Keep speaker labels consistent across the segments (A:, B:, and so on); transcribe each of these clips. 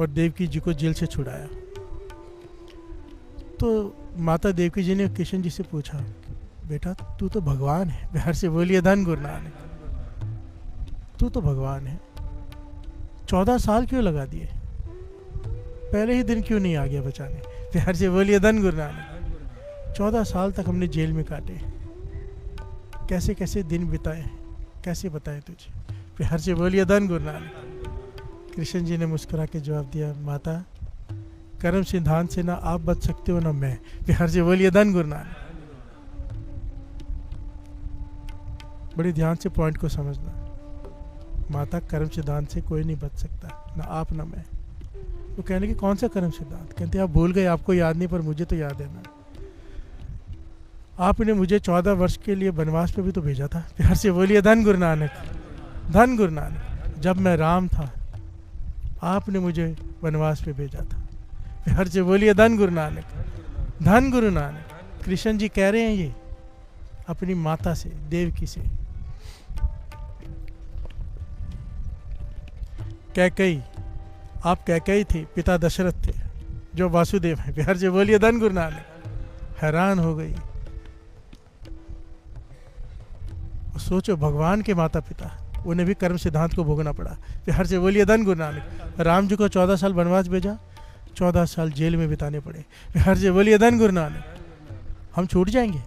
A: और देवकी जी को जेल से छुड़ाया। तो माता देवकी जी ने कृष्ण जी से पूछा, बेटा तू तो भगवान है। बिहार से बोलिए धन गुरु नानक, तू तो भगवान है, 14 साल क्यों लगा दिए, पहले ही दिन क्यों नहीं आ गया बचाने। बिहार से बोलिए धन गुरु नानक। 14 साल तक हमने जेल में काटे, कैसे कैसे दिन बिताए, कैसे बताए तुझे। बिहार से बोलिए धन गुरु नानक। कृष्ण जी ने मुस्कुरा के जवाब दिया, माता कर्म सिद्धांत से ना आप बच सकते हो ना मैं। बिहार से बोलिए धन गुरु नानक। बड़ी ध्यान से पॉइंट को समझना, माता कर्म सिद्धांत से कोई नहीं बच सकता, ना आप ना मैं। तो कहने कि कौन सा कर्म सिद्धांत, कहते आप भूल गए, आपको याद नहीं, पर मुझे तो याद है ना। आपने मुझे 14 वर्ष के लिए वनवास पे भी तो भेजा था। प्यार से बोलिए धन गुरु नानक, धन गुरु नानक। जब मैं राम था आपने मुझे वनवास पे भेजा था। प्यार से बोलिए धन गुरु नानक, धन गुरु नानक। कृष्ण जी कह रहे हैं ये अपनी माता से, देवकी से। कैकई, आप कैकई थे, पिता दशरथ थे जो वासुदेव हैं। प्यार से बोलिए धन गुरु नानक। हैरान हो गई, सोचो भगवान के माता पिता, उन्हें भी कर्म सिद्धांत को भोगना पड़ा। प्यार से बोलिए धन गुरु नानक। राम जी को 14 साल वनवास भेजा, 14 साल जेल में बिताने पड़े। प्यार से बोलिए धन गुरु नानक। हम छूट जाएंगे।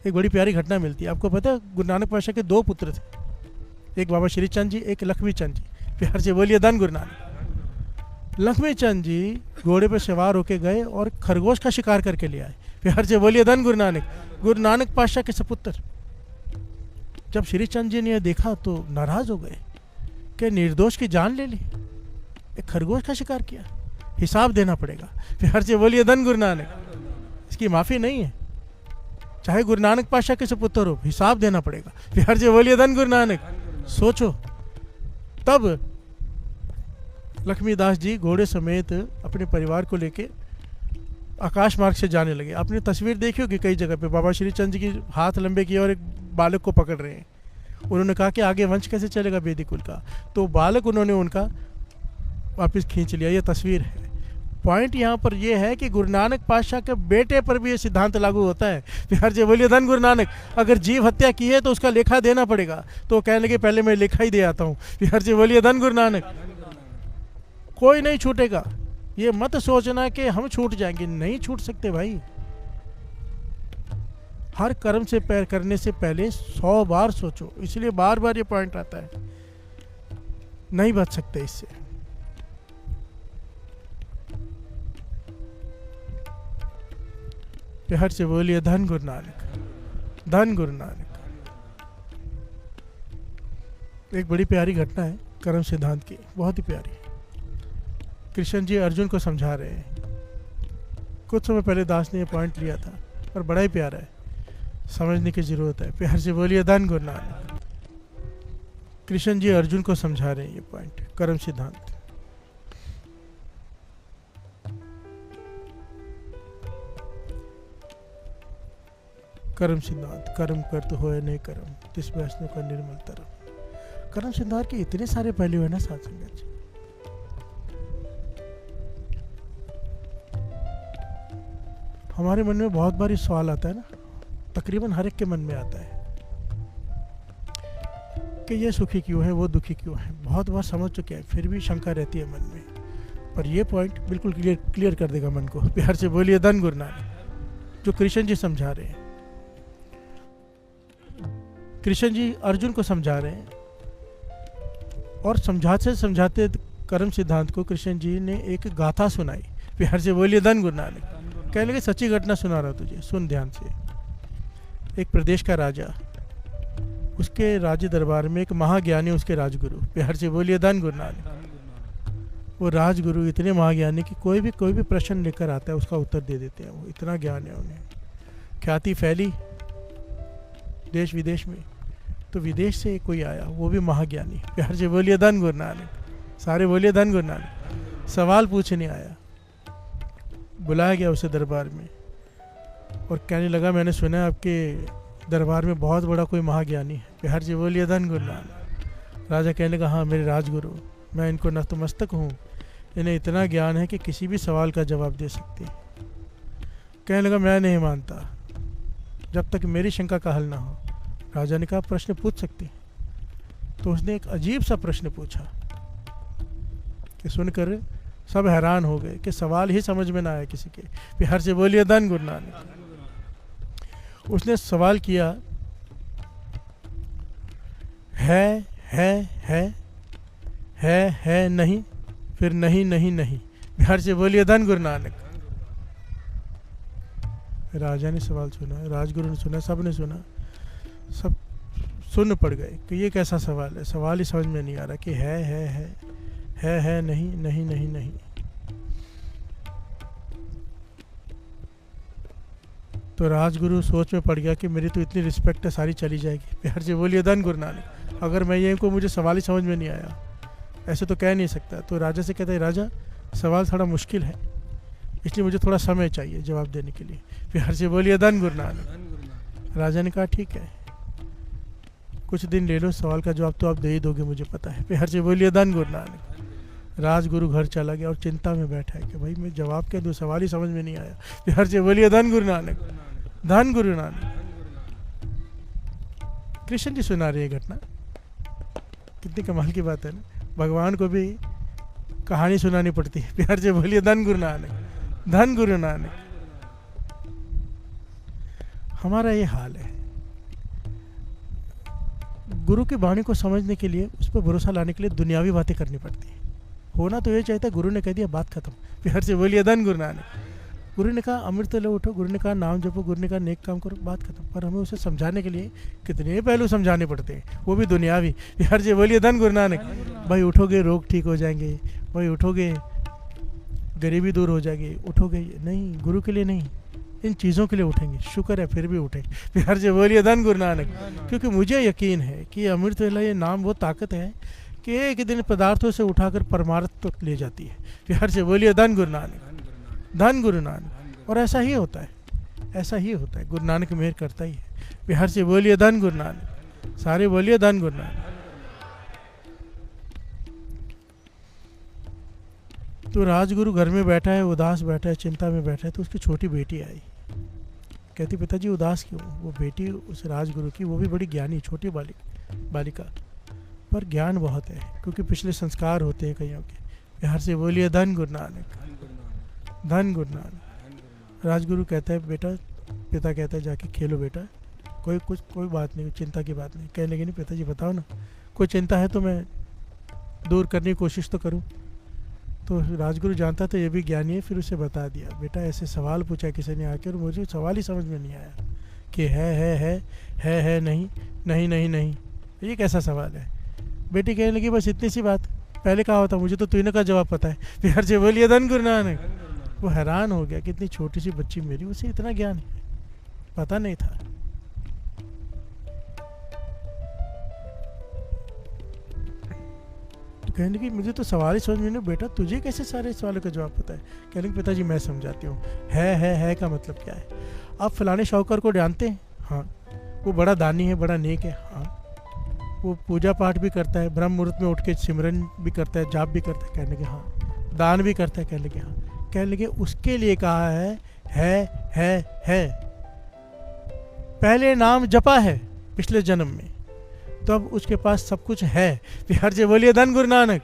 A: एक बड़ी प्यारी घटना मिलती है, आपको पता है गुरु नानक पातशाह के 2 पुत्र थे, एक बाबा श्री चंद जी, एक लक्ष्मी चंद जी। प्यार से बोलिए धन गुरु नानक। लक्ष्मी चंद जी घोड़े पर सवार होके गए और खरगोश का शिकार करके ले आए। प्यार से बोलिए धन गुरु नानक। गुरु नानक पातशाह के सपुत्र जब श्री चंद जी ने देखा तो नाराज हो गए कि निर्दोष की जान ले ली, एक खरगोश का शिकार किया, हिसाब देना पड़ेगा। प्यार से बोलिए धन गुरु नानक। इसकी माफी नहीं है, चाहे गुरु नानक पातशाह के सपुत्र हो, हिसाब देना पड़ेगा। प्यार से बोलिए धन गुरु नानक। सोचो, तब लक्ष्मीदास जी घोड़े समेत अपने परिवार को लेके आकाश मार्ग से जाने लगे। आपने तस्वीर देखी होगी कई जगह पे, बाबा श्री चंद जी की हाथ लंबे किए और एक बालक को पकड़ रहे हैं। उन्होंने कहा कि आगे वंश कैसे चलेगा वेदिक कुल का, तो बालक उन्होंने उनका वापस खींच लिया। ये तस्वीर है। पॉइंट यहाँ पर यह है कि गुरु नानक पातशाह के बेटे पर भी ये सिद्धांत लागू होता है। प्यार से बोलिए धन गुरु नानक। अगर जीव हत्या की है तो उसका लेखा देना पड़ेगा, तो कहने लगे पहले मैं लेखा ही दे आता हूँ। प्यार से बोलिए धन गुरु नानक। कोई नहीं छूटेगा। ये मत सोचना कि हम छूट जाएंगे, नहीं छूट सकते भाई। हर कर्म से पैर करने से पहले 100 बार सोचो, इसलिए बार बार ये पॉइंट आता है, नहीं बच सकते इससे। प्यार से बोलिए धन गुरु नानक, धन गुरु नानक। एक बड़ी प्यारी घटना है कर्म सिद्धांत की, बहुत ही प्यारी। कृष्ण जी अर्जुन को समझा रहे हैं। कुछ समय पहले दास ने ये पॉइंट लिया था, पर बड़ा ही प्यारा है, समझने की जरूरत है। प्यार से बोलिए धन गुरु नानक। कृष्ण जी अर्जुन को समझा रहे हैं ये पॉइंट, कर्म सिद्धांत। कर्म सिद्धांत, कर्म कर तो होए नहीं कर्म, तिस वैष्णव का निर्मल तरम। कर्म सिद्धांत के इतने सारे पहलू है ना साथ संगत जी। हमारे मन में बहुत बार सवाल आता है ना, तकरीबन हर एक के मन में आता है कि ये सुखी क्यों है, वो दुखी क्यों है। बहुत बार समझ चुके हैं, फिर भी शंका रहती है मन में। पर ये पॉइंट बिल्कुल क्लियर कर देगा मन को। प्यार से बोलिए धन गुरु नानक। जो कृष्ण जी समझा रहे हैं, कृष्ण जी अर्जुन को समझा रहे हैं, और समझाते समझाते कर्म सिद्धांत को कृष्ण जी ने एक गाथा सुनाई। प्यार से बोलिए धन गुरु नानक। कहने लगे सच्ची घटना सुना रहा तुझे, सुन ध्यान से। एक प्रदेश का राजा, उसके राज्य दरबार में एक महाज्ञानी उसके राजगुरु। प्यार से बोलिए धन गुरु नानक। वो राजगुरु इतने महाज्ञानी कि कोई भी प्रश्न लेकर आता है उसका उत्तर दे देते हैं। वो इतना ज्ञान है उन्हें, ख्याति फैली देश विदेश में। तो विदेश से कोई आया, वो भी महाज्ञानी। प्यार से बोलिए धन गुरु नानक। सारे बोलिए धन गुरु नानक। सवाल पूछने आया, बुलाया गया उसे दरबार में और कहने लगा मैंने सुना है आपके दरबार में बहुत बड़ा कोई महाज्ञानी है। प्यार से बोलिए धन गुरु नानक। राजा कहने लगा हाँ मेरे राजगुरु मैं इनको नतमस्तक हूँ, इन्हें इतना ज्ञान है कि किसी भी सवाल का जवाब दे सकते हैं। कहने लगा मैं नहीं मानता जब तक मेरी शंका का हल ना हो। राजा ने कहा प्रश्न पूछ सकते हैं। तो उसने एक अजीब सा प्रश्न पूछा कि सुनकर सब हैरान हो गए कि सवाल ही समझ में ना आया किसी के। बिहार से बोलिए धन गुरु नानक। उसने सवाल किया है नहीं, फिर नहीं नहीं नहीं। बिहार से बोलिए धन गुरु नानक। राजा ने सवाल सुना, राजगुरु ने सुना, सब ने सुना, सब सुन पड़ गए कि ये कैसा सवाल है। सवाल ही समझ में नहीं आ रहा कि है नहीं नहीं नहीं नहीं। तो राजगुरु सोच में पड़ गया कि मेरी तो इतनी रिस्पेक्ट है सारी चली जाएगी। बिहार से बोलिए धन गुरु नानक। अगर मैं ये को मुझे सवाल ही समझ में नहीं आया, ऐसे तो कह नहीं सकता। तो राजा से कहता है राजा सवाल थोड़ा मुश्किल है, इसलिए मुझे थोड़ा समय चाहिए जवाब देने के लिए। बिहार से बोलिए धन गुरु नानक। राजा ने कहा ठीक है, कुछ दिन ले लो, सवाल का जवाब तो आप दे ही दोगे मुझे पता है। बिहार से बोलिए धन गुरु नानक। राजगुरु घर चला गया और चिंता में बैठा है कि भाई मैं जवाब क्या दूँ, सवाल ही समझ में नहीं आया। बिहार से बोलिए धन गुरु नानक, धन गुरु नानक। कृष्ण जी सुना रही है घटना, कितनी कमाल की बात है ना। भगवान को भी कहानी सुनानी पड़ती है। बिहार से बोलिए धन गुरु नानक, धन गुरु नानक। हमारा ये हाल है, गुरु की वाणी को समझने के लिए, उस पर भरोसा लाने के लिए दुनियावी बातें करनी पड़ती है। होना तो ये चाहता है गुरु ने कह दिया बात खत्म। बिहार से बोलिए धन गुरु नानक। गुरु ने कहा अमृत लो उठो, गुरु ने कहा नाम जपो, गुरु ने कहा नेक काम करो, बात खत्म। पर हमें उसे समझाने के लिए कितने पहलू समझाने पड़ते हैं, वो भी दुनियावी। बिहार से बोलिए धन गुरु नानक। भाई उठोगे रोग ठीक हो जाएंगे, भाई उठोगे गरीबी दूर हो जाएगी, उठोगे नहीं, गुरु के लिए नहीं, इन चीज़ों के लिए उठेंगे। शुक्र है फिर भी उठे। बिहार से बोलिए धन गुरु नानक। क्योंकि मुझे यकीन है कि अमृत वेला ये नाम वो ताकत है कि एक दिन पदार्थों से उठाकर परमार्थ तक ले जाती है। बिहार से बोलिए धन गुरु नानक, धन गुरु नानक। और ऐसा ही होता है, ऐसा ही होता है, गुरु नानक मेहर करता ही है। बिहार से बोलिए धन गुरु नानक, सारे बोलिए धन गुरु नानक। तो राजगुरु घर में बैठा है, उदास बैठा है, चिंता में बैठा है। तो उसकी छोटी बेटी आई, कहती पिताजी उदास क्यों। वो बेटी उस राजगुरु की, वो भी बड़ी ज्ञानी छोटी बालिका, पर ज्ञान बहुत है क्योंकि पिछले संस्कार होते हैं कईयों के। बिहार से बोलिए धन गुरु नानक, धन गुरु नानक। राजगुरु कहता है बेटा, पिता कहता है जाके खेलो बेटा, कोई बात नहीं, चिंता की बात नहीं। कहने लगे नहीं पिताजी बताओ ना, कोई चिंता है तो मैं दूर करने की कोशिश तो करूं। तो राजगुरु जानता तो ये भी ज्ञानी है, फिर उसे बता दिया बेटा ऐसे सवाल पूछा किसी ने आके और मुझे सवाल ही समझ में नहीं आया कि है नहीं नहीं नहीं नहीं, ये कैसा सवाल है। बेटी कहने लगी बस इतनी सी बात, पहले कहा होता मुझे तो तूने का जवाब पता है। बिहार से बोलिए धन गुरु नानक। वो हैरान हो गया कि इतनी छोटी सी बच्ची मेरी, उसे इतना ज्ञान है, पता नहीं था। तो कहने लगी मुझे तो सवाल ही समझ में नहीं, बेटा तुझे कैसे सारे सवालों का जवाब पता है। कहने लगे पिताजी मैं समझाती हूँ, है का मतलब क्या है। आप फलाने शाहूकार को जानते हैं? हाँ। वो बड़ा दानी है, बड़ा नेक है। हाँ। वो पूजा पाठ भी करता है, ब्रह्म मुहूर्त में उठ के सिमरन भी करता है, जाप भी करता है। कहने लगे हाँ। दान भी करता है। कहने लगे हाँ। कहने लगे उसके लिए कहा है पहले नाम जपा है पिछले जन्म में, तो अब उसके पास सब कुछ है। बिहार से बोलिए धन गुरु नानक।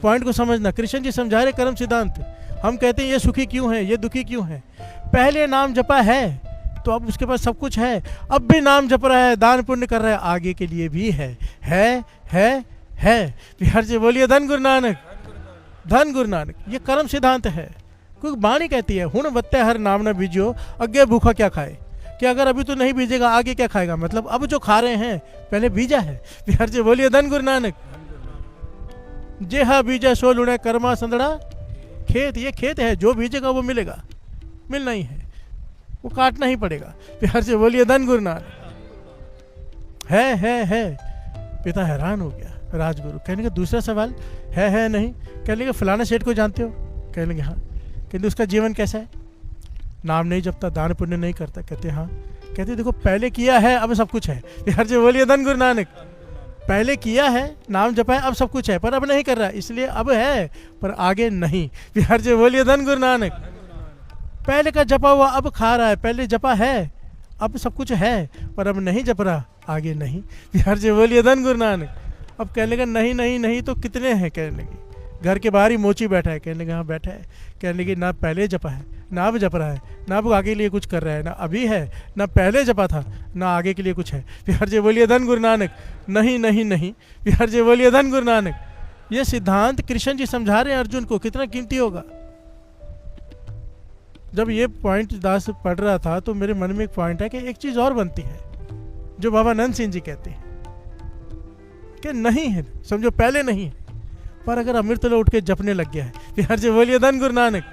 A: पॉइंट को समझना, कृष्ण जी समझा रहे कर्म सिद्धांत। हम कहते हैं ये सुखी क्यों है, ये दुखी क्यों है। पहले नाम जपा है तो अब उसके पास सब कुछ है, अब भी नाम जप रहा है, दान पुण्य कर रहा है, आगे के लिए भी है। बिहार से बोलिए धन गुरु नानक, धन गुरु नानक। ये कर्म सिद्धांत है। क्योंकि वाणी कहती है हुण बत्ते हर नाम न बीजो, अज्ञे भूखा क्या खाए। कि अगर अभी तो नहीं बीजेगा आगे क्या खाएगा, मतलब अब जो खा रहे हैं पहले बीजा है। बिहार से बोलिए धन गुरु नानक। जे हा बीजा सो लुणे कर्मा संदड़ा खेत, ये खेत है, जो बीजेगा वो मिलेगा, मिलना ही है, वो काटना ही पड़ेगा। बिहार से बोलिए धन गुरु नानक। है। पिता हैरान हो गया। राजगुरु कहने का दूसरा सवाल है नहीं। कहने लगे फलाना सेठ को जानते हो? कहने लगे हाँ। कहते उसका जीवन कैसा है? नाम नहीं जपता, दान पुण्य नहीं करता। कहते हाँ। कहते देखो पहले किया है, अब सब कुछ है। बिहार से बोलिए धन गुरु नानक, पहले किया है, नाम जपा है, अब सब कुछ है, पर अब नहीं कर रहा, इसलिए अब है पर आगे नहीं। बिहार जी बोलिए धन गुरु नानक। पहले का जपा हुआ अब खा रहा है, पहले जपा है, अब सब कुछ है, पर अब नहीं जप रहा, आगे नहीं। बिहार जी बोलिए धन गुरु नानक। अब कहने लगा नहीं नहीं नहीं तो कितने हैं, कहने लगी। घर के बाहर ही मोची बैठा है, कहने लगा हाँ बैठा है। कहने लगी ना पहले जपा है, ना अब जप रहा है, ना अब आगे के लिए कुछ कर रहा है, ना अभी है, ना पहले जपा था, ना आगे के लिए कुछ है। बिहार जी बोलिए धन गुरु नानक। नहीं नहीं नहीं, बिहार जी बोलिए धन गुरु नानक। ये सिद्धांत कृष्ण जी समझा रहे हैं अर्जुन को, कितना कीमती होगा। जब ये पॉइंट दास पढ़ रहा था तो मेरे मन में एक पॉइंट है कि एक चीज और बनती है जो बाबा नंद सिंह जी कहते हैं कि नहीं है, समझो पहले नहीं है, पर अगर अमृत उठ के जपने लग गया है, बिहार जी बोलिए धन गुरु नानक,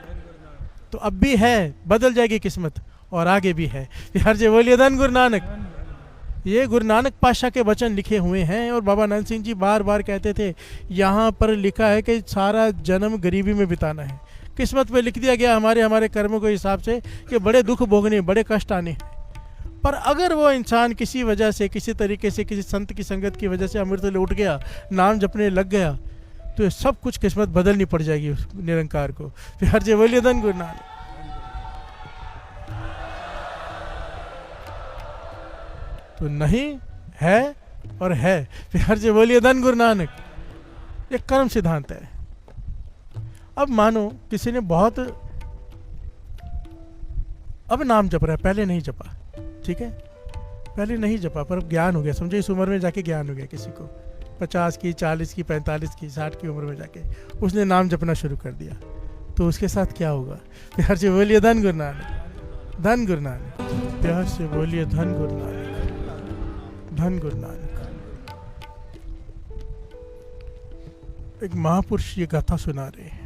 A: तो अब भी है, बदल जाएगी किस्मत और आगे भी है। बिहार जी बोलिए धन गुरु नानक। ये गुरु नानक पातशाह के वचन लिखे हुए हैं और बाबा नंद सिंह जी बार बार कहते थे यहाँ पर लिखा है कि सारा जन्म गरीबी में बिताना है। किस्मत पे लिख दिया गया हमारे हमारे कर्मों के हिसाब से कि बड़े दुख भोगने, बड़े कष्ट आने हैं। पर अगर वो इंसान किसी वजह से, किसी तरीके से, किसी संत की संगत की वजह से अमृत उठ गया, नाम जपने लग गया, तो ये सब कुछ किस्मत बदलनी पड़ जाएगी उस निरंकार को। फिर हर जय बोलिए धन गुरु नानक। तो नहीं है और है, फिर हर जय बोलिए धन गुरु नानक। ये कर्म सिद्धांत है। अब मानो किसी ने बहुत अब नाम जप रहा है, पहले नहीं जपा, ठीक है, पहले नहीं जपा, पर अब ज्ञान हो गया, समझो इस उम्र में जाके ज्ञान हो गया किसी को, 50 की, 40 की, 45 की, 60 की उम्र में जाके उसने नाम जपना शुरू कर दिया, तो उसके साथ क्या होगा? प्यार से बोलिए धन गुरु नानक, धन गुरु नानक, प्यार से बोलिए धन गुरु नानक, धन गुरु नानक। एक महापुरुष ये गाथा सुना रहे हैं।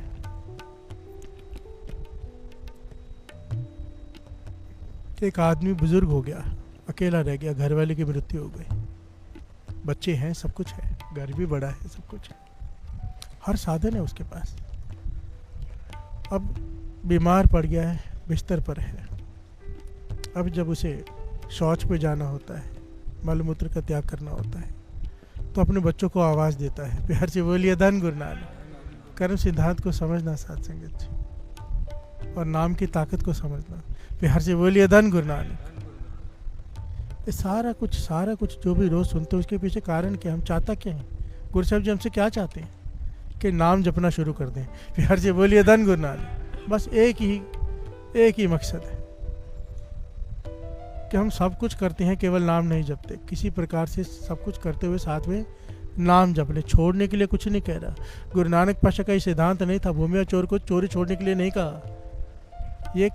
A: एक आदमी बुजुर्ग हो गया, अकेला रह गया, घर वाले की मृत्यु हो गई, बच्चे हैं, सब कुछ है, घर भी बड़ा है, सब कुछ है, हर साधन है उसके पास। अब बीमार पड़ गया है, बिस्तर पर है। अब जब उसे शौच पे जाना होता है, मल मूत्र का त्याग करना होता है, तो अपने बच्चों को आवाज़ देता है, प्यार से बोलिए धन गुरु नानक। कर्म सिद्धांत को समझना साथ संगत जी, और नाम की ताकत को समझना। प्यार से बोलिए धन गुरु नानक। ये सारा कुछ जो भी रोज़ सुनते हैं उसके पीछे कारण क्या, हम चाहता क्या है? गुरु साहब जी हमसे क्या चाहते हैं? कि नाम जपना शुरू कर दें। प्यार से बोलिए धन गुरु नानक। बस एक ही मकसद है कि हम सब कुछ करते हैं, केवल नाम नहीं जपते। किसी प्रकार से सब कुछ करते हुए साथ में नाम जप ले। छोड़ने के लिए कुछ नहीं कह रहा। गुरु नानक पातशाह का ये सिद्धांत नहीं था भूमि और चोर को चोरी छोड़ने के लिए नहीं कहा। ये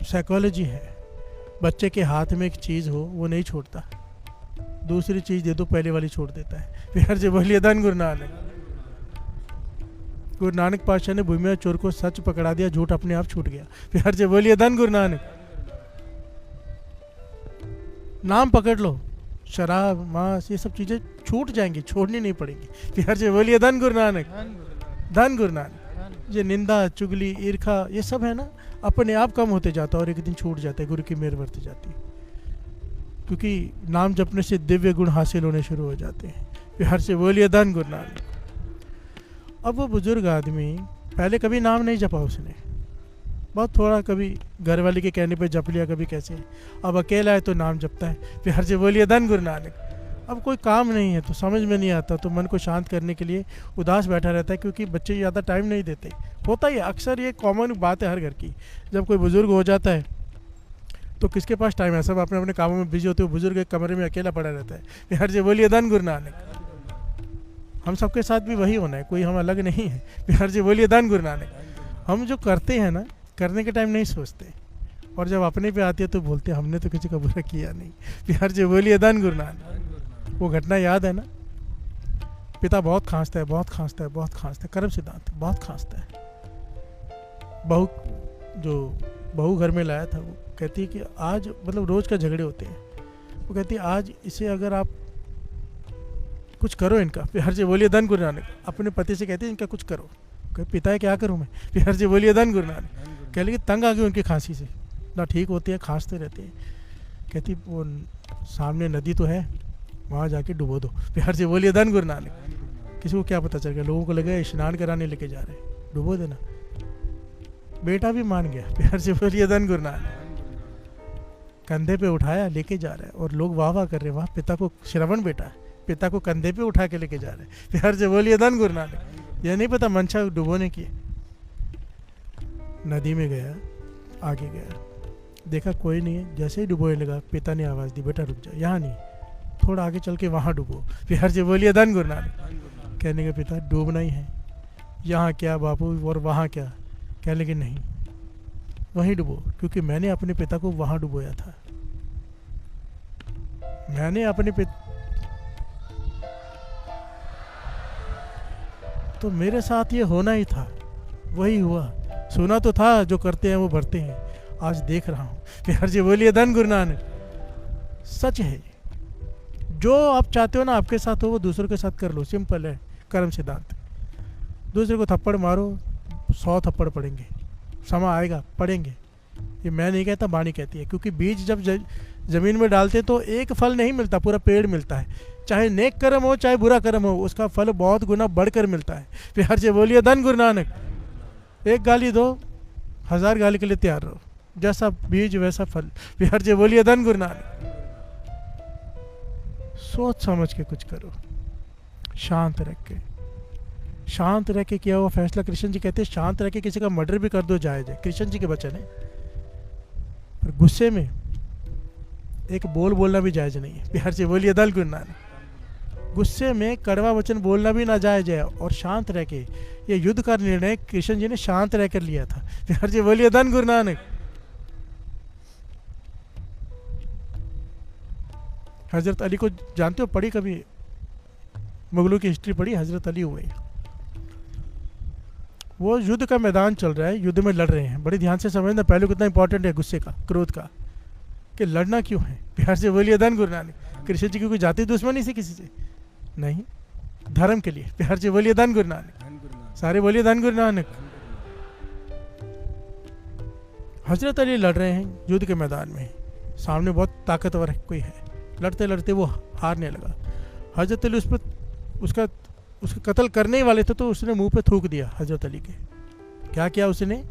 A: साइकोलॉजी है। बच्चे के हाथ में एक चीज़ हो वो नहीं छोड़ता, दूसरी चीज़ दे दो पहले वाली छोड़ देता है। प्यार से बोलिए धन गुरु नानक। गुरु नानक पातशाह ने भूमि और चोर को सच पकड़ा दिया, झूठ अपने आप छूट गया। प्यार से बोलिए धन गुरु नानक। नाम पकड़ लो, शराब मांस ये सब चीज़ें छूट जाएंगी, छोड़नी नहीं पड़ेंगी। प्यार से बोलिए धन गुरु नानक, धन गुरु नानक। ये निंदा चुगली ईर्खा ये सब है ना, अपने आप कम होते जाता है और एक दिन छूट जाता है, गुरु की मेहर बढ़ती जाती है, क्योंकि नाम जपने से दिव्य गुण हासिल होने शुरू हो जाते हैं। प्यार से बोलिए धन गुरु नानक। अब वो बुजुर्ग आदमी पहले कभी नाम नहीं जपा उसने, बहुत थोड़ा, कभी घर वाले के कहने पे जप लिया, कभी कैसे। अब अकेला है तो नाम जपता है। प्यार से बोलिए धन गुरु नानक। अब कोई काम नहीं है तो समझ में नहीं आता, तो मन को शांत करने के लिए उदास बैठा रहता है, क्योंकि बच्चे ज़्यादा टाइम नहीं देते। होता ही है, अक्सर ये कॉमन बात है हर घर की। जब कोई बुजुर्ग हो जाता है तो किसके पास टाइम है, सब अपने अपने कामों में बिजी होते हो, बुजुर्ग एक कमरे में अकेला पड़ा रहता है। प्यार से बोलिए धन गुरु नानक। हम सबके साथ भी वही होना है, कोई हम अलग नहीं है। प्यार से बोलिए धन गुरु नानक। हम जो करते हैं ना, करने के टाइम नहीं सोचते, और जब अपने पे आती है तो बोलते हैं हमने तो किसी का बुरा किया नहीं। प्यार से बोलिए धन गुरु नानक। वो घटना याद है ना, पिता बहुत खांसता है, बहुत खांसता है, बहुत खांसता है, कर्म सिद्धांत बहुत खांसता है। बहू घर में लाया था, वो कहती है कि आज मतलब रोज़ का झगड़े होते हैं, वो कहती है आज इसे अगर आप कुछ करो इनका। प्यार से बोलिए धन गुरु नानक। अपने पति से कहती है इनका कुछ करो। पिता है क्या करूँ मैं? प्यार से बोलिए धन गुरु नानक। कह लगी तंग आ गई उनकी खांसी से, ना ठीक होती है, खांसते रहते हैं। कहती वो सामने नदी तो है, वहाँ जाके डुबो दो। प्यार से बोलिए धन गुरु नानक। किसी को क्या पता चल गया, लोगों को लगा स्नान कराने लेके जा रहे हैं, डुबो देना। बेटा भी मान गया, प्यार से बोलिए धन गुरु नानक। कंधे पे उठाया लेके जा रहा है और लोग वाह वाह कर रहे हैं, वाह पिता को, श्रवण बेटा है, पिता को कंधे पे उठा के लेके जा रहे हैं, प्यार से बोलिए धन गुरु नानक। यह नहीं पता मंशा डुबोने की। नदी में गया, आगे गया, देखा कोई नहीं है, जैसे ही डुबोने लगा पिता ने आवाज़ दी, बेटा रुक जा, यहाँ नहीं, थोड़ा आगे चल के वहाँ डुबो, प्यार से बोलिए धन गुरु नानक। कहने के पिता डूबना ही है, यहाँ क्या बापू और वहाँ क्या? कहने लगे नहीं, वहीं डुबो, क्योंकि मैंने अपने पिता को वहाँ डुबोया था। मैंने अपने तो मेरे साथ ये होना ही था, वही हुआ। सुना तो था जो करते हैं वो भरते हैं, आज देख रहा हूँ, प्यार से बोलिए धन गुरु नानक। सच है, जो आप चाहते हो ना आपके साथ हो वो दूसरों के साथ कर लो, सिंपल है कर्म सिद्धांत। दूसरे को थप्पड़ मारो, 100 थप्पड़ पड़ेंगे, समय आएगा पड़ेंगे। ये मैं नहीं कहता, वाणी कहती है, क्योंकि बीज जब ज़मीन में डालते तो एक फल नहीं मिलता, पूरा पेड़ मिलता है। चाहे नेक कर्म हो चाहे बुरा कर्म हो, उसका फल बहुत गुना बढ़कर मिलता है। प्यार से बोलिए धन गुरु नानक। एक गाली दो, 1000 गाली के लिए तैयार रहो, जैसा बीज वैसा फल। प्यार से बोलिए धन गुरु नानक। सोच समझ के कुछ करो, शांत रख के, शांत रह के किया हुआ फैसला। कृष्ण जी कहते हैं शांत रह के किसी का मर्डर भी कर दो जायज है, कृष्ण जी के वचन है। पर गुस्से में एक बोलना भी जायज नहीं है। प्यार से बोलिए धन गुरु नानक। गुस्से में कड़वा वचन बोलना भी नाजायज है, और शांत रह के, ये युद्ध का निर्णय कृष्ण जी ने शांत रह कर लिया था। प्यार से बोलिए धन गुरु नानक। हजरत अली को जानते हो, पढ़ी कभी मुगलों की हिस्ट्री पढ़ी? हजरत अली हुए, वो युद्ध का मैदान चल रहा है, युद्ध में लड़ रहे हैं। बड़े ध्यान से समझना पहले कितना इंपॉर्टेंट है गुस्से का, क्रोध का, कि लड़ना क्यों है। प्यार से बोलिए धन गुरु नानक। कृष्ण जी की कोई जाति दुश्मनी से किसी से नहीं, धर्म के लिए। प्यार से बोलिए धन गुरु नानक। सारे बोलिए धन गुरु नानक। हजरत अली लड़ रहे हैं युद्ध के मैदान में, सामने बहुत ताकतवर है कोई है, लड़ते लड़ते वो हारने लगा। हजरत अली उसका कत्ल करने ही वाले थे, तो उसने मुंह पे थूक दिया हजरत अली के। क्या किया उसने?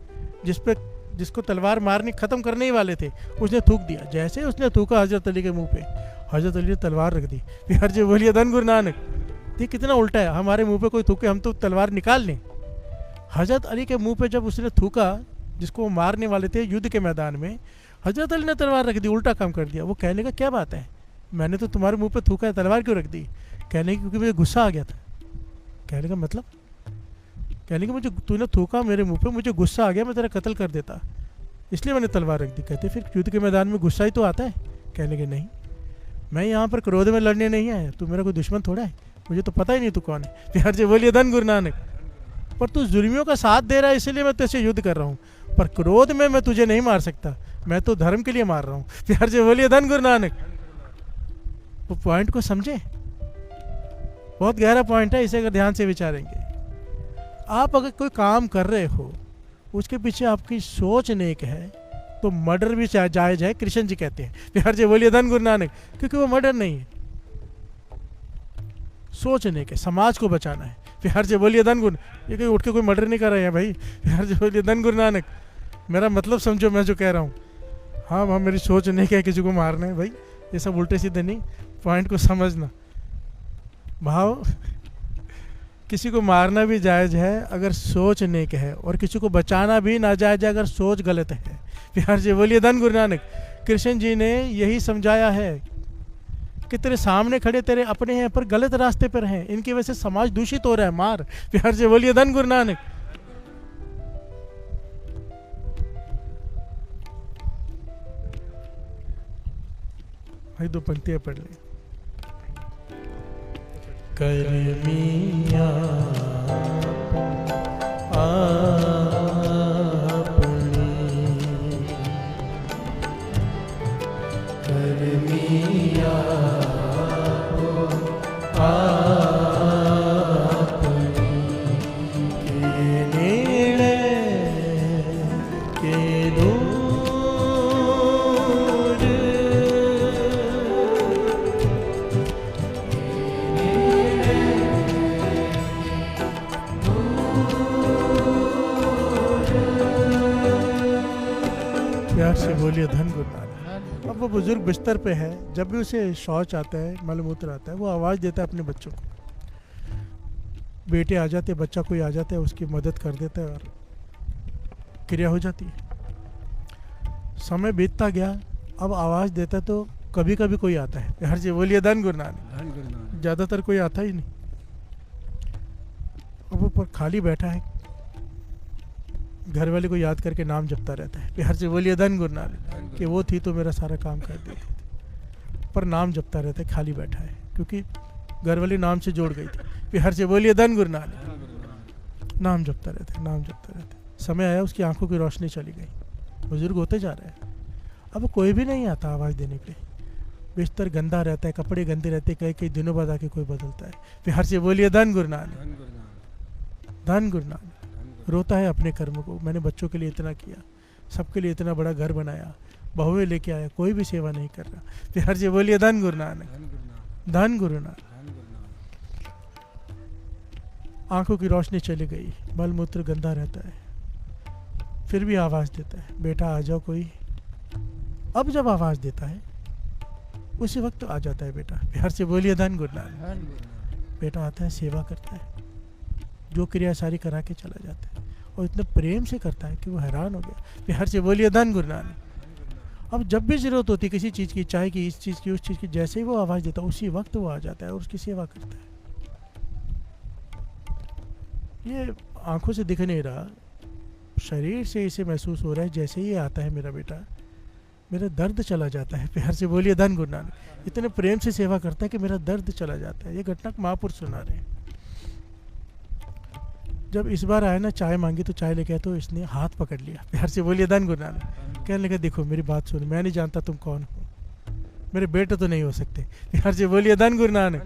A: जिसको तलवार मारने ख़त्म करने ही वाले थे, उसने थूक दिया। जैसे ही उसने थूका हजरत अली के मुंह पे, हजरत अली ने तलवार रख दी। प्यार से बोलिए धन गुरु नानक। ये कितना उल्टा है, हमारे मुंह पे कोई थूके हम तो तलवार निकाल लें। हजरत अली के मुंह पे जब उसने थूका, जिसको वो मारने वाले थे युद्ध के मैदान में, हजरत अली ने तलवार रख दी, उल्टा काम कर दिया। वो कहने का क्या बात है, मैंने तो तुम्हारे मुँह पे थूका है, तलवार क्यों रख दी? कहने की क्योंकि मुझे गुस्सा आ गया था। कहने का मतलब, कहने का मुझे तूने थूका मेरे मुंह पे, मुझे गुस्सा आ गया, मैं तेरा कत्ल कर देता, इसलिए मैंने तलवार रख दी। कहते फिर युद्ध के मैदान में गुस्सा ही तो आता है। कहने के नहीं, मैं यहाँ पर क्रोध में लड़ने नहीं आया, तू मेरा कोई दुश्मन थोड़ा है, मुझे तो पता ही नहीं तू कौन है। प्यार से बोलिए धन गुरु नानक। पर तू जुर्मियों का साथ दे रहा है, इसलिए मैं तुझसे युद्ध कर रहा हूँ, पर क्रोध में मैं तुझे नहीं मार सकता, मैं तो धर्म के लिए मार रहा हूँ। प्यार से बोलिए धन गुरु नानक। वो पॉइंट को समझे, बहुत गहरा पॉइंट है, इसे अगर ध्यान से विचारेंगे। आप अगर कोई काम कर रहे हो, उसके पीछे आपकी सोच नेक है, तो मर्डर भी जायज है, कृष्ण जी कहते हैं। प्यार से बोलिए धन गुरु नानक। क्योंकि वो मर्डर नहीं है, सोच नेक है, समाज को बचाना है। प्यार से बोलिए धन गुरु। ये कोई उठ के कोई मर्डर नहीं कर रहे हैं भाई। प्यार से बोलिए धन गुरु नानक। मेरा मतलब समझो मैं जो कह रहा हूँ। हाँ, मेरी सोच नेक है, किसी को मारना है भाई, ये सब उल्टे सीधे नहीं, पॉइंट को समझना। भाव, किसी को मारना भी जायज़ है अगर सोच नेक है, और किसी को बचाना भी नाजायज़ है अगर सोच गलत है। प्यार से बोलिए धन गुरु नानक। कृष्ण जी ने यही समझाया है कि तेरे सामने खड़े तेरे अपने हैं, पर गलत रास्ते पर हैं, इनकी वजह से समाज दूषित हो रहा है, मार। प्यार से बोलिए धन गुरु नानक। भाई 2 पंक्तियां पढ़ ले। करमिया आपनी, करमिया आपनी, के नेड़े के दूर, प्यार से बोलिए धन गुरु नानक। अब वो बुजुर्ग बिस्तर पे है, जब भी उसे शौच आता है, मलमूत्र आता है, वो आवाज़ देता है अपने बच्चों को। बेटे आ जाते, बच्चा कोई आ जाता है, उसकी मदद कर देता है और क्रिया हो जाती है। समय बीतता गया, अब आवाज़ देता है तो कभी कभी कोई आता है। प्यार से बोलिए धन गुरु नानक। ज़्यादातर कोई आता ही नहीं। अब वो पर खाली बैठा है, घर वाले को याद करके नाम जपता रहता है। प्यार से बोलिए धन गुरु नानक। कि वो थी तो मेरा सारा काम कर देती थी, पर नाम जपता रहता है, खाली बैठा है, क्योंकि घर वाली नाम से जोड़ गई थी। प्यार से बोलिए धन गुरु नानक। नाम जपता रहता है, नाम जपता रहता है। समय आया, उसकी आंखों की रोशनी चली गई, बुजुर्ग होते जा रहे हैं। अब कोई भी नहीं आता आवाज़ देने के लिए। बिस्तर गंदा रहता है, कपड़े गंदे रहते हैं, कई कई दिनों बाद आके कोई बदलता है। प्यार से बोलिए धन गुरु नानक। धन गुरु नानक। रोता है अपने कर्म को, मैंने बच्चों के लिए इतना किया, सबके लिए इतना बड़ा घर बनाया, बहुएं लेके आया, कोई भी सेवा नहीं कर रहा। प्यार से बोलिए धन गुरु नानक। धन गुरु नानक। आंखों की रोशनी चली गई, मलमूत्र गंदा रहता है, फिर भी आवाज़ देता है, बेटा आ जाओ कोई। अब जब आवाज़ देता है उसी वक्त आ जाता है बेटा। प्यार से बोलिए धन गुरु नानक। बेटा आता है, सेवा करता है, जो क्रिया सारी करा के चला जाता है, और इतना प्रेम से करता है कि वो हैरान हो गया। प्यार से बोलिए धन गुरु नानक। अब जब भी ज़रूरत होती है किसी चीज़ की, चाहे कि इस चीज़ की, उस चीज़ की, जैसे ही वो आवाज़ देता है उसी वक्त वो आ जाता है और उसकी सेवा करता है। ये आंखों से दिख नहीं रहा, शरीर से इसे महसूस हो रहा है। जैसे ही आता है मेरा बेटा, मेरा दर्द चला जाता है। प्यार से बोलिए धन गुरु नानक। इतने प्रेम से सेवा करता है कि मेरा दर्द चला जाता है। ये घटना महापुरुष सुना रहे हैं। जब इस बार आया ना, चाय मांगी तो चाय लेके आया, तो इसने हाथ पकड़ लिया। प्यार से बोलिए धन गुरु नानक। कहने लगा, देखो मेरी बात सुनो, मैं नहीं जानता तुम कौन हो, मेरे बेटे तो नहीं हो सकते। प्यार से बोलिए धन गुरु नानक।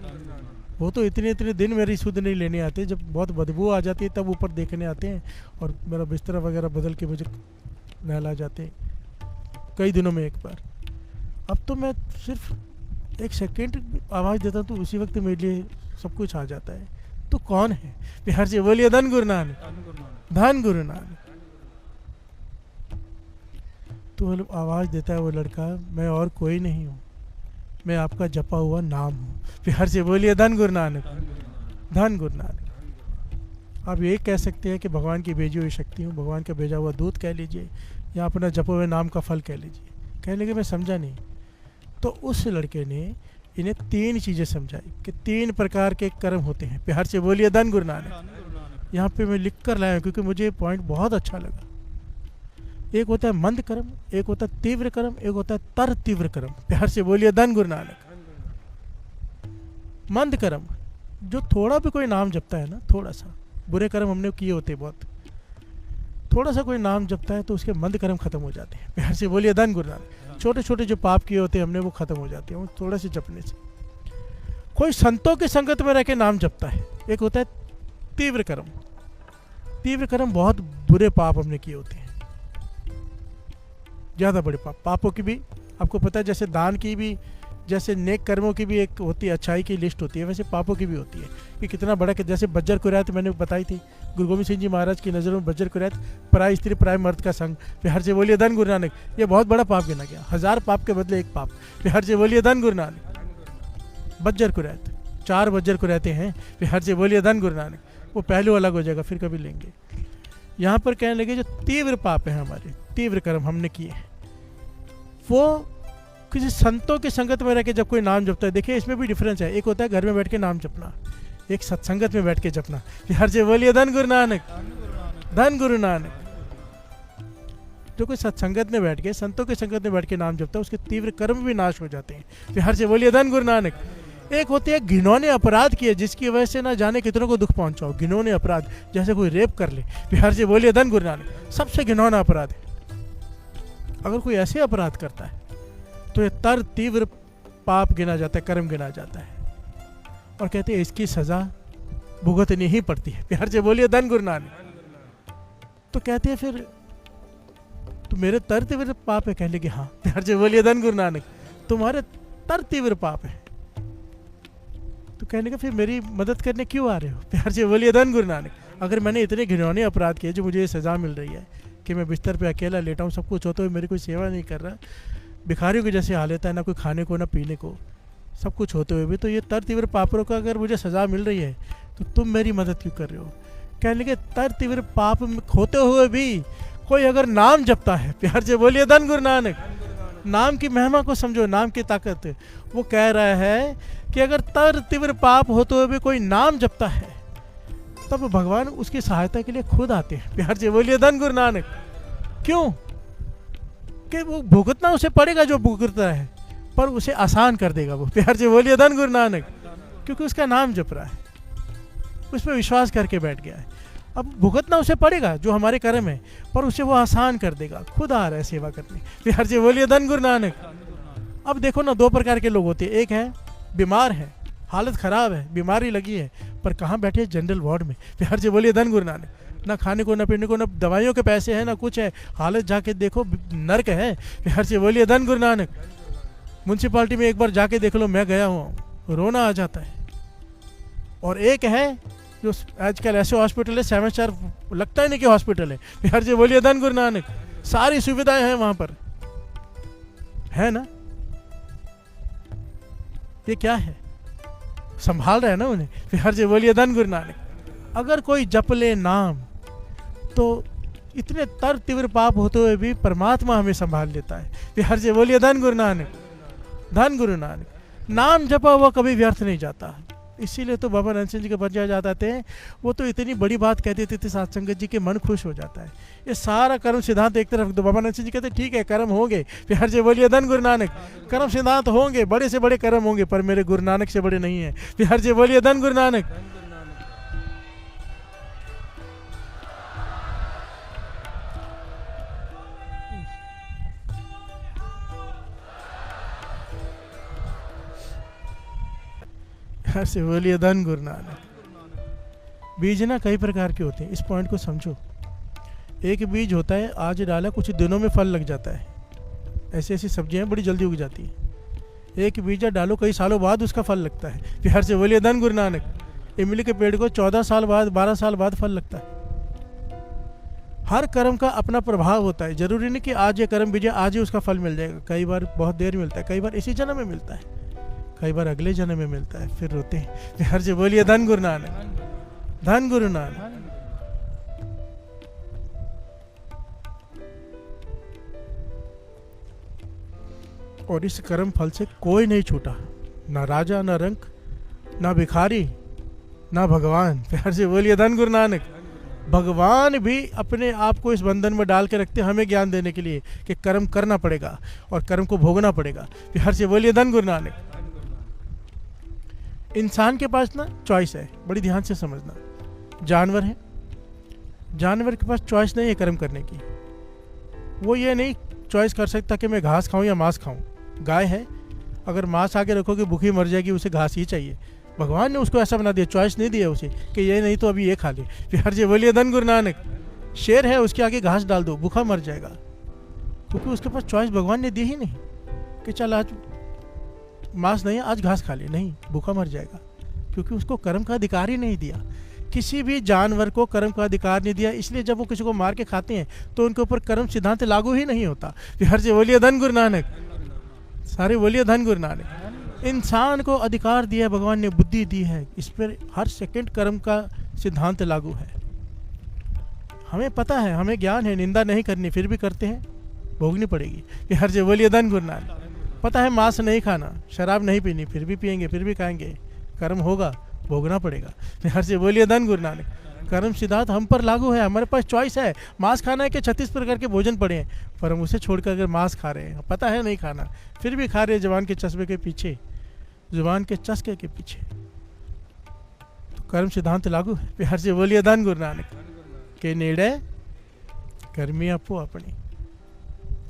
A: वो तो इतने इतने दिन मेरी सुध नहीं लेने आते, जब बहुत बदबू आ जाती है तब ऊपर देखने आते हैं और मेरा बिस्तरा वगैरह बदल के मुझे नहला जाते हैं, कई दिनों में एक बार। अब तो मैं सिर्फ एक सेकेंड आवाज़ देता हूँ तो उसी वक्त मेरे लिए सब कुछ आ जाता है। तो कौन है? प्यार से बोलिए धन गुरु नानक। धन गुरु नानक। तो आवाज़ देता है वो लड़का, मैं और कोई नहीं हूँ, मैं आपका जपा हुआ नाम हूँ। प्यार से बोलिए धन गुरु नानक। धन गुरु नानक। आप ये कह सकते हैं कि भगवान की भेजी हुई शक्ति हूँ, भगवान का भेजा हुआ दूत कह लीजिए, या अपना जपे हुए नाम का फल कह लीजिए। कहने के मैं समझा नहीं। तो उस लड़के ने इन्हें तीन चीज़ें समझाई कि तीन प्रकार के कर्म होते हैं। प्यार से बोलिए धन गुरु नानक। यहाँ पे मैं लिख कर लाया क्योंकि मुझे ये पॉइंट बहुत अच्छा लगा। एक होता है मंद कर्म, एक होता है तीव्र कर्म, एक होता है तर तीव्र कर्म। प्यार से बोलिए धन गुरु नानक। मंद कर्म, जो थोड़ा भी कोई नाम जपता है ना, थोड़ा सा, बुरे कर्म हमने किए होते बहुत, थोड़ा सा कोई नाम जपता है तो उसके मंद कर्म खत्म हो जाते हैं। प्यार से बोलिए धन गुरु नानक। छोटे छोटे जो पाप किए होते हैं हमने, वो खत्म हो जाते हैं वो थोड़ा से जपने से। कोई संतों की संगत में रह के नाम जपता है। एक होता है तीव्र कर्म। तीव्र कर्म बहुत बुरे पाप हमने किए होते हैं, ज़्यादा बड़े पाप। पापों की भी आपको पता है, जैसे दान की भी, जैसे नेक कर्मों की भी एक होती है, अच्छाई की लिस्ट होती है, वैसे पापों की भी होती है कि कितना बड़ा। कि जैसे बज्जर कुरैत मैंने बताई थी, गुरु गोविंद सिंह जी महाराज की नज़रों में बज्जर कुरैत पराई स्त्री पराय मर्द का संग। प्यार से बोलिए धन गुरु नानक। ये बहुत बड़ा पाप गिना गया, 1000 पाप के बदले एक पाप। प्यार से बोलिए धन गुरु नानक। बज्जर कुरैत, 4 बज्जर कुरैते हैं। प्यार से बोलिए धन गुरु नानक। वो पहलू अलग हो जाएगा, फिर कभी लेंगे। यहाँ पर कहने लगे जो तीव्र पाप है हमारे, तीव्र कर्म हमने किए हैं, वो किसी संतों की संगत में रह के जब कोई नाम जपता है। देखिए इसमें भी डिफरेंस है। एक होता है घर में बैठ के नाम जपना, एक सत्संगत में बैठ के जपना। हर से बोलिए धन गुरु नानक। धन गुरु नानक। जो कोई सत्संगत में बैठ के, संतों की संगत में बैठ के नाम जपता है, उसके तीव्र कर्म भी नाश हो जाते हैं। हर से बोलिए धन गुरु नानक। एक होते हैं घिनौने अपराध किए, जिसकी वजह से ना जाने कितनों को दुख पहुंचाओ। घिनौने अपराध, जैसे कोई रेप कर ले। बिहार से बोलिए धन गुरु नानक। सबसे घिनौना अपराध है। अगर कोई ऐसे अपराध करता है तो ये तर तीव्र पाप गिना जाता है, कर्म गिना जाता है, और कहते हैं इसकी सजा भुगतनी ही पड़ती है। प्यार से बोलिए धन गुरु नानक। तो कहते हैं फिर तो मेरे तर तीव्र पाप है। कह लेंगे हाँ। प्यार से बोलिए धन गुरु नानक। तुम्हारे तर तीव्र पाप है। तो कहने का फिर मेरी मदद करने क्यों आ रहे हो? प्यार से बोलिए धन गुरु नानक। अगर मैंने इतने घिनौने अपराध किए जो मुझे ये सजा मिल रही है, कि मैं बिस्तर पे अकेला लेटा हूँ, सब कुछ होते हुए मेरी कोई सेवा नहीं कर रहा, भिखारियों की जैसे हालत है, ना कोई खाने को ना पीने को, सब कुछ होते हुए भी, तो ये तर तीव्र पापों का अगर मुझे सज़ा मिल रही है तो तुम मेरी मदद क्यों कर रहे हो? कहने लगे तर तीव्र पाप होते हुए भी कोई अगर नाम जपता है, प्यार से बोलिए धन गुरु नानक, नाम की महिमा को समझो, नाम की ताकत। वो कह रहा है कि अगर तर तीव्र पाप होते हुए भी कोई नाम जपता है तब भगवान उसकी सहायता के लिए खुद आते हैं। प्यार से बोलिए धन गुरु नानक। क्यों? कि वो भुगतना उसे पड़ेगा जो भुगतता है, पर उसे आसान कर देगा वो। प्यार से बोलिए धन गुरु नानक। क्योंकि उसका नाम जप रहा है, उस पर विश्वास करके बैठ गया है। अब भुगतना उसे पड़ेगा जो हमारे कर्म है, पर उसे वो आसान कर देगा, खुद आ रहा है सेवा करने। प्यार से बोलिए धन गुरु नानक। अब देखो ना, दो प्रकार के लोग होते हैं, एक है बीमार है, हालत खराब है, बीमारी लगी है, पर कहाँ बैठे? जनरल वार्ड में। प्यार से बोलिए धन गुरु नानक। ना खाने को, ना पीने को, ना दवाइयों के पैसे हैं, ना कुछ है, हालत जाके देखो नर्क है। प्यार से बोलिए धन गुरु नानक। म्यूनसिपालिटी में एक बार जाके देख लो, मैं गया हूँ, रोना आ जाता है। और एक है जो आजकल ऐसे हॉस्पिटल है 7 स्टार, लगता ही नहीं कि हॉस्पिटल है। प्यार से बोलिए धन गुरु नानक। सारी सुविधाएं हैं वहां पर, है ना? ये क्या है? संभाल रहे हैं ना उन्हें। प्यार से बोलिए धन गुरु नानक। अगर कोई जप ले नाम तो इतने तर तीव्र पाप होते हुए भी परमात्मा हमें संभाल लेता है। प्यार से बोलिए धन गुरु नानक। धन गुरु नानक। नाम जपा हुआ कभी व्यर्थ नहीं जाता। इसीलिए तो बाबा नानक जी के बच जाते थे, वो तो इतनी बड़ी बात कह देते थे साथ संगत जी के मन खुश हो जाता है। ये सारा कर्म सिद्धांत एक तरफ, तो बाबा नानक जी कहते ठीक है कर्म होंगे। प्यार से बोलिए धन गुरु नानक। कर्म सिद्धांत होंगे, बड़े से बड़े कर्म होंगे, पर मेरे गुरु नानक से बड़े नहीं है। प्यार से बोलिए धन गुरु नानक। से बोलिए धन गुरु नानक। बीज ना कई प्रकार के होते हैं, इस पॉइंट को समझो। एक बीज होता है आज डाला, कुछ दिनों में फल लग जाता है, ऐसी ऐसी सब्जियां बड़ी जल्दी उग जाती है। एक बीज डालो, कई सालों बाद उसका फल लगता है। प्यार से बोलिए धन गुरु नानक। इमली के पेड़ को 14 साल बाद, 12 साल बाद फल लगता है। हर कर्म का अपना प्रभाव होता है। जरूरी नहीं कि आज ये कर्म बीजे आज ही उसका फल मिल जाएगा। कई बार बहुत देर मिलता है, कई बार इसी जन्म में मिलता है, कई बार अगले जन्म में मिलता है, फिर रोते हैं। प्यार से बोलिए धन गुरु नानक। धन गुरु नानक। और इस कर्म फल से कोई नहीं छूटा, ना राजा, ना रंक, ना भिखारी, ना भगवान। प्यार से बोलिए धन गुरु नानक। भगवान भी अपने आप को इस बंधन में डाल के रखते हैं हमें ज्ञान देने के लिए कि कर्म करना पड़ेगा और कर्म को भोगना पड़ेगा। प्यार से बोलिए धन गुरु नानक। इंसान के पास ना चॉइस है, बड़ी ध्यान से समझना। जानवर है, जानवर के पास चॉइस नहीं है कर्म करने की। वो ये नहीं चॉइस कर सकता कि मैं घास खाऊं या मांस खाऊं। गाय है, अगर मांस आगे रखोगे भूखी मर जाएगी, उसे घास ही चाहिए। भगवान ने उसको ऐसा बना दिया, चॉइस नहीं दिया उसे कि ये नहीं तो अभी ये खा ले। प्यार से बोलिए धन गुरु नानक। शेर है, उसके आगे घास डाल दो, भूखा मर जाएगा, क्योंकि उसके पास चॉइस भगवान ने दी ही नहीं कि चल आज मांस नहीं, आज घास खा ले। नहीं, भूखा मर जाएगा, क्योंकि उसको कर्म का अधिकार ही नहीं दिया। किसी भी जानवर को कर्म का अधिकार नहीं दिया, इसलिए जब वो किसी को मार के खाते हैं तो उनके ऊपर कर्म सिद्धांत लागू ही नहीं होता। प्यार से बोलिए धन गुरु नानक। सारे बोलिए धन गुरु नानक। इंसान को अधिकार दिया भगवान ने, बुद्धि दी है, इस पर हर सेकंड कर्म का सिद्धांत लागू है। हमें पता है, हमें ज्ञान है, निंदा नहीं करनी, फिर भी करते हैं, भोगनी पड़ेगी। प्यार से बोलिए धन गुरु नानक। पता है मांस नहीं खाना, शराब नहीं पीनी, फिर भी पिएंगे, फिर भी खाएंगे, कर्म होगा, भोगना पड़ेगा। प्यार से बोलिए धन गुरु नानक। कर्म सिद्धांत हम पर लागू है, हमारे पास चॉइस है। मांस खाना है कि 36 प्रकार के भोजन पड़े हैं, पर हम उसे छोड़कर अगर मांस खा रहे हैं, पता है नहीं खाना, फिर भी खा रहे हैं जुबान के चस्पे के पीछे, जुबान के चस्के के पीछे, तो कर्म सिद्धांत लागू है। प्यार से बोलिए धन गुरु नानक। के नेड़े कर्मी आपो अपनी।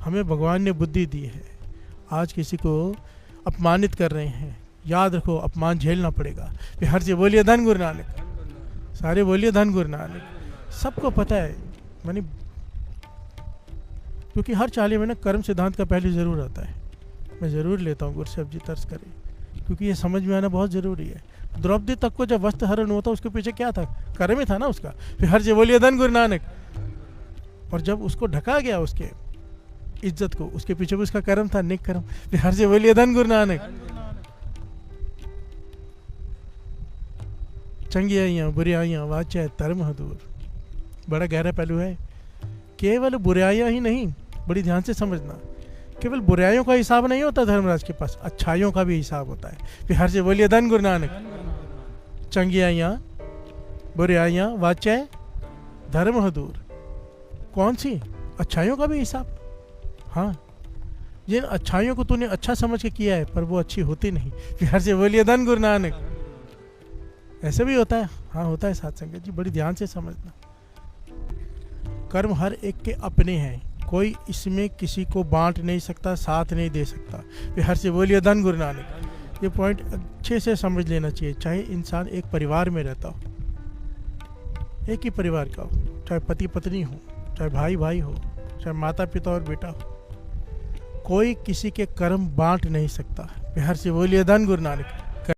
A: हमें भगवान ने बुद्धि दी है। आज किसी को अपमानित कर रहे हैं, याद रखो अपमान झेलना पड़ेगा। प्यार से बोलिए धन गुरु नानक। सारे बोलिए धन गुरु नानक। सबको पता है, मानी क्योंकि हर चाली में ना कर्म सिद्धांत का पहले ज़रूर आता है। मैं ज़रूर लेता हूँ, गुरु साहब जी तर्स करें, क्योंकि ये समझ में आना बहुत ज़रूरी है। द्रौपदी तक को जब वस्त्र हरण हुआ था, उसके पीछे क्या था? कर्म ही था ना उसका। प्यार से बोलिए धन गुरु नानक। और जब उसको ढका गया उसके इज्जत को, उसके पीछे भी उसका कर्म था, नेक कर्म। बिहार से बोलिए धन गुरु नानक। चंगियाइयाँ बुराइयाँ वाचा धर्म दूर। बड़ा गहरा पहलू है। केवल बुराइयाँ ही नहीं, बड़ी ध्यान से समझना, केवल बुराइयों का हिसाब नहीं होता धर्मराज के पास, अच्छाइयों का भी हिसाब होता है। बिहार से बोलिए धन गुरु नानक। चंगियाइयाँ बुराइयाँ वाचा धर्म दूर। कौन सी? अच्छाइयों का भी हिसाब। हाँ, जिन अच्छाइयों को तूने अच्छा समझ के किया है पर वो अच्छी होती नहीं। बिहार से बोलिए धन गुरु नानक। ऐसे भी होता है। हाँ होता है साथ संगत जी, बड़ी ध्यान से समझना। कर्म हर एक के अपने हैं, कोई इसमें किसी को बांट नहीं सकता, साथ नहीं दे सकता। बिहार से बोलिए धन गुरु नानक। ये पॉइंट अच्छे से समझ लेना चाहिए। चाहे इंसान एक परिवार में रहता हो, एक ही परिवार का हो, चाहे पति पत्नी हो, चाहे भाई भाई हो, चाहे माता पिता और बेटा हो, कोई किसी के कर्म बांट नहीं सकता। बिहार से बोलिए धन गुरु नानक।